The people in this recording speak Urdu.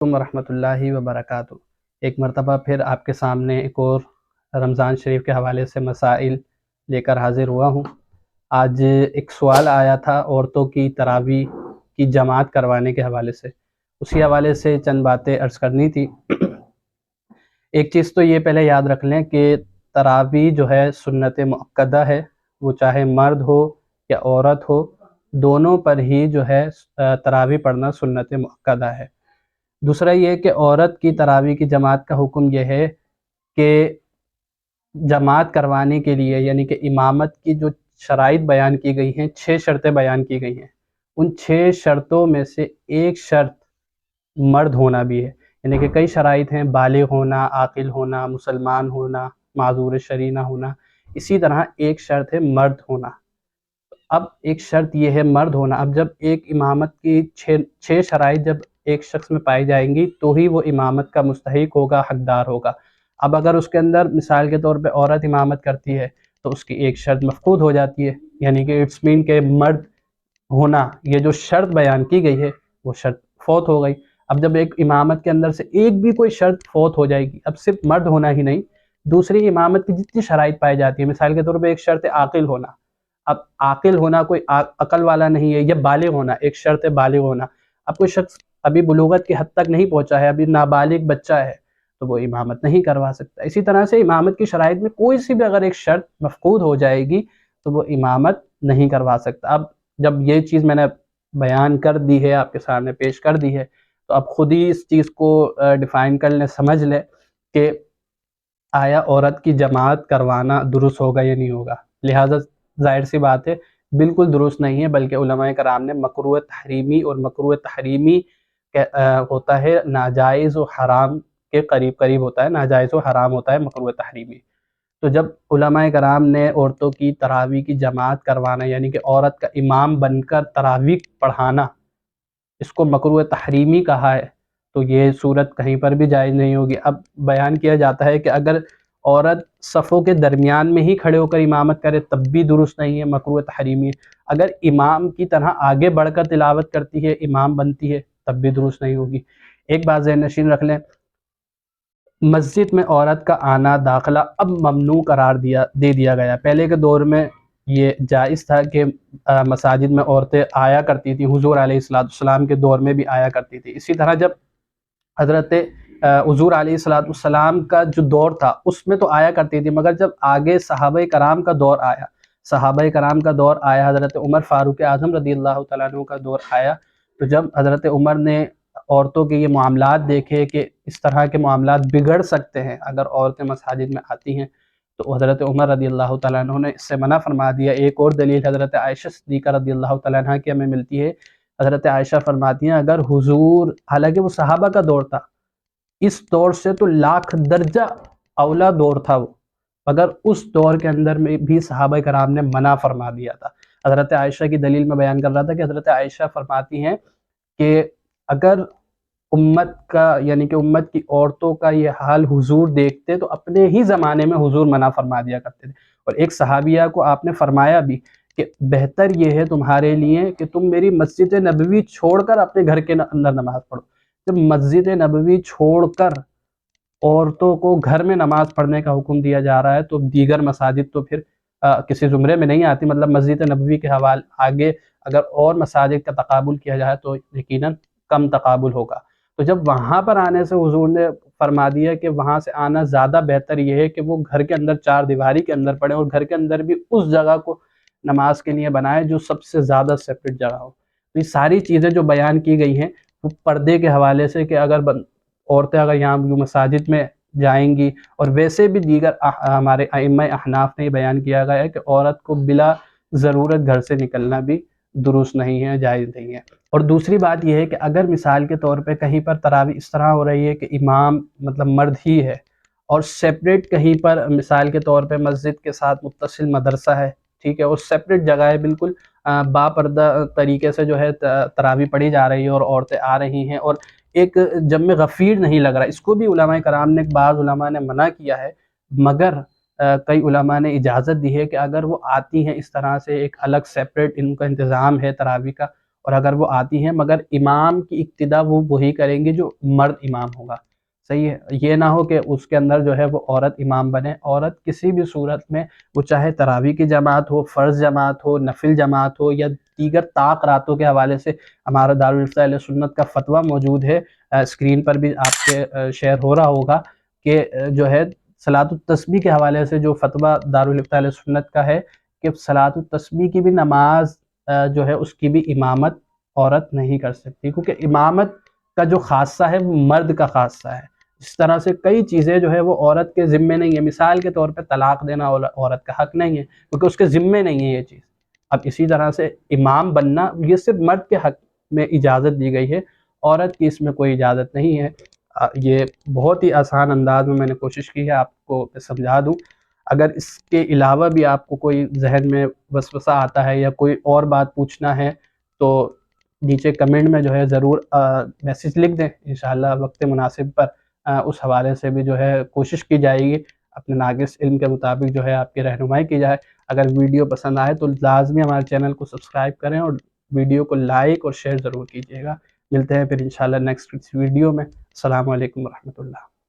ورحمۃ اللہ وبرکاتہ۔ ایک مرتبہ پھر آپ کے سامنے ایک اور رمضان شریف کے حوالے سے مسائل لے کر حاضر ہوا ہوں۔ آج ایک سوال آیا تھا عورتوں کی تراویح کی جماعت کروانے کے حوالے سے، اسی حوالے سے چند باتیں عرض کرنی تھی۔ ایک چیز تو یہ پہلے یاد رکھ لیں کہ تراویح جو ہے سنت مؤکدہ ہے، وہ چاہے مرد ہو یا عورت ہو، دونوں پر ہی جو ہے تراویح پڑھنا سنت مؤکدہ ہے۔ دوسرا یہ کہ عورت کی تراویح کی جماعت کا حکم یہ ہے کہ جماعت کروانے کے لیے یعنی کہ امامت کی جو شرائط بیان کی گئی ہیں، 6 شرطیں بیان کی گئی ہیں، ان 6 شرطوں میں سے ایک شرط مرد ہونا بھی ہے۔ یعنی کہ کئی شرائط ہیں، بالغ ہونا، عاقل ہونا، مسلمان ہونا، معذور شرعی نہ ہونا، اسی طرح ایک شرط ہے مرد ہونا۔ اب ایک شرط یہ ہے مرد ہونا۔ اب جب ایک امامت کی 6 شرائط جب ایک شخص میں پائی جائیں گی تو ہی وہ امامت کا مستحق ہوگا، حقدار ہوگا۔ اب اگر اس کے اندر مثال کے طور پہ عورت امامت کرتی ہے تو اس کی ایک شرط مفقود ہو جاتی ہے، یعنی کہ اٹس مین کہ مرد ہونا، یہ جو شرط بیان کی گئی ہے وہ شرط فوت ہو گئی۔ اب جب ایک امامت کے اندر سے ایک بھی کوئی شرط فوت ہو جائے گی، اب صرف مرد ہونا ہی نہیں، دوسری امامت کی جتنی شرائط پائی جاتی ہے، مثال کے طور پہ ایک شرط عاقل ہونا۔ اب عاقل ہونا کوئی عقل والا نہیں ہے، یا بالغ ہونا، ایک شرط ہے بالغ ہونا۔ اب کوئی شخص ابھی بلوغت کی حد تک نہیں پہنچا ہے، ابھی نابالغ بچہ ہے، تو وہ امامت نہیں کروا سکتا۔ اسی طرح سے امامت کی شرائط میں کوئی سی بھی اگر ایک شرط مفقود ہو جائے گی تو وہ امامت نہیں کروا سکتا۔ اب جب یہ چیز میں نے بیان کر دی ہے، آپ کے سامنے پیش کر دی ہے، تو اب خود ہی اس چیز کو ڈیفائن کر لیں، سمجھ لیں کہ آیا عورت کی جماعت کروانا درست ہوگا یا نہیں ہوگا۔ لہٰذا ظاہر سی بات ہے بالکل درست نہیں ہے، بلکہ علماء کرام نے مکروہ تحریمی، اور مکروہ تحریمی ہوتا ہے ناجائز و حرام کے قریب قریب ہوتا ہے، ناجائز و حرام ہوتا ہے مکروہ تحریمی۔ تو جب علماء کرام نے عورتوں کی تراویح کی جماعت کروانا یعنی کہ عورت کا امام بن کر تراویح پڑھانا، اس کو مکروہ تحریمی کہا ہے، تو یہ صورت کہیں پر بھی جائز نہیں ہوگی۔ اب بیان کیا جاتا ہے کہ اگر عورت صفوں کے درمیان میں ہی کھڑے ہو کر امامت کرے تب بھی درست نہیں ہے، مکروہ تحریمی ہے۔ اگر امام کی طرح آگے بڑھ کر تلاوت کرتی ہے، امام بنتی ہے، تب بھی درست نہیں ہوگی۔ ایک بات ذہن نشین رکھ لیں، مسجد میں عورت کا آنا داخلہ اب ممنوع قرار دے دیا گیا۔ پہلے کے دور میں یہ جائز تھا کہ مساجد میں عورتیں آیا کرتی تھیں، حضور علیہ السلام کے دور میں بھی آیا کرتی تھی۔ اسی طرح جب حضرت حضور علیہ السلام کا جو دور تھا اس میں تو آیا کرتی تھی، مگر جب آگے صحابہ کرام کا دور آیا، حضرت عمر فاروق اعظم رضی اللہ تعالیٰ عنہ کا دور آیا، تو جب حضرت عمر نے عورتوں کے یہ معاملات دیکھے کہ اس طرح کے معاملات بگڑ سکتے ہیں اگر عورتیں مساجد میں آتی ہیں، تو حضرت عمر رضی اللہ تعالیٰ عنہ نے اس سے منع فرما دیا۔ ایک اور دلیل حضرت عائشہ صدیقہ رضی اللہ تعالیٰ عنہ کی ہمیں ملتی ہے۔ حضرت عائشہ فرماتی ہیں اگر حضور، حالانکہ وہ صحابہ کا دور تھا، اس دور سے تو لاکھ درجہ اولا دور تھا وہ، مگر اس دور کے اندر میں بھی صحابہ کرام نے منع فرما دیا تھا۔ حضرت عائشہ کی دلیل میں بیان کر رہا تھا کہ حضرت عائشہ فرماتی ہیں کہ اگر امت کا یعنی کہ امت کی عورتوں کا یہ حال حضور دیکھتے تو اپنے ہی زمانے میں حضور منع فرما دیا کرتے تھے۔ اور ایک صحابیہ کو آپ نے فرمایا بھی کہ بہتر یہ ہے تمہارے لیے کہ تم میری مسجد نبوی چھوڑ کر اپنے گھر کے اندر نماز پڑھو۔ جب مسجد نبوی چھوڑ کر عورتوں کو گھر میں نماز پڑھنے کا حکم دیا جا رہا ہے تو دیگر مساجد تو پھر کسی زمرے میں نہیں آتی، مطلب مسجد نبوی کے حوالے آگے اگر اور مساجد کا تقابل کیا جائے تو یقیناً کم تقابل ہوگا۔ تو جب وہاں پر آنے سے حضور نے فرما دیا کہ وہاں سے آنا زیادہ بہتر یہ ہے کہ وہ گھر کے اندر چار دیواری کے اندر پڑھیں، اور گھر کے اندر بھی اس جگہ کو نماز کے لیے بنائے جو سب سے زیادہ سیپریٹ جگہ ہو۔ تو یہ ساری چیزیں جو بیان کی گئی ہیں وہ پردے کے حوالے سے کہ اگر عورتیں اگر یہاں مساجد میں جائیں گی، اور ویسے بھی دیگر ہمارے ائمہ احناف نے یہ بیان کیا گیا ہے کہ عورت کو بلا ضرورت گھر سے نکلنا بھی درست نہیں ہے، جائز نہیں ہے۔ اور دوسری بات یہ ہے کہ اگر مثال کے طور پہ کہیں پر تراویح اس طرح ہو رہی ہے کہ امام مطلب مرد ہی ہے، اور سیپریٹ کہیں پر مثال کے طور پہ مسجد کے ساتھ متصل مدرسہ ہے، ٹھیک ہے، اور سیپریٹ جگہ ہے، بالکل باپردہ طریقے سے جو ہے تراویح پڑھی جا رہی ہے اور عورتیں آ رہی ہیں، اور ایک جمع غفیر نہیں لگ رہا، اس کو بھی علماء کرام نے، بعض علماء نے منع کیا ہے، مگر کئی علماء نے اجازت دی ہے کہ اگر وہ آتی ہیں اس طرح سے، ایک الگ سیپریٹ ان کا انتظام ہے تراویح کا، اور اگر وہ آتی ہیں مگر امام کی اقتدا وہ وہی کریں گے جو مرد امام ہوگا، صحیح ہے، یہ نہ ہو کہ اس کے اندر جو ہے وہ عورت امام بنے۔ عورت کسی بھی صورت میں، وہ چاہے تراویح کی جماعت ہو، فرض جماعت ہو، نفل جماعت ہو، یا دیگر طاق راتوں کے حوالے سے ہمارا دارالفتہ اہل سنت کا فتویٰ موجود ہے، اسکرین پر بھی آپ کے شیئر ہو رہا ہوگا کہ جو ہے صلاۃ التسبیح کے حوالے سے جو فتویٰ دارالفتہ اہل سنت کا ہے کہ صلاۃ التسبیح کی بھی نماز جو ہے اس کی بھی امامت عورت نہیں کر سکتی، کیونکہ امامت کا جو خاصہ ہے وہ مرد کا خاصہ ہے۔ اس طرح سے کئی چیزیں جو ہے وہ عورت کے ذمے نہیں ہیں، مثال کے طور پہ طلاق دینا عورت کا حق نہیں ہے کیونکہ اس کے ذمے نہیں ہے یہ چیز۔ اب اسی طرح سے امام بننا یہ صرف مرد کے حق میں اجازت دی گئی ہے، عورت کی اس میں کوئی اجازت نہیں ہے۔ یہ بہت ہی آسان انداز میں نے کوشش کی ہے آپ کو سمجھا دوں۔ اگر اس کے علاوہ بھی آپ کو کوئی ذہن میں وسوسہ آتا ہے یا کوئی اور بات پوچھنا ہے تو نیچے کمنٹ میں جو ہے ضرور میسیج لکھ دیں، انشاءاللہ وقت مناسب پر اس حوالے سے بھی جو ہے کوشش کی جائے گی، اپنے ناقص علم کے مطابق جو ہے آپ کی رہنمائی کی جائے۔ اگر ویڈیو پسند آئے تو لازمی ہمارے چینل کو سبسکرائب کریں اور ویڈیو کو لائک اور شیئر ضرور کیجیے گا۔ ملتے ہیں پھر انشاءاللہ نیکسٹ ویڈیو میں۔ السلام علیکم ورحمۃ اللہ۔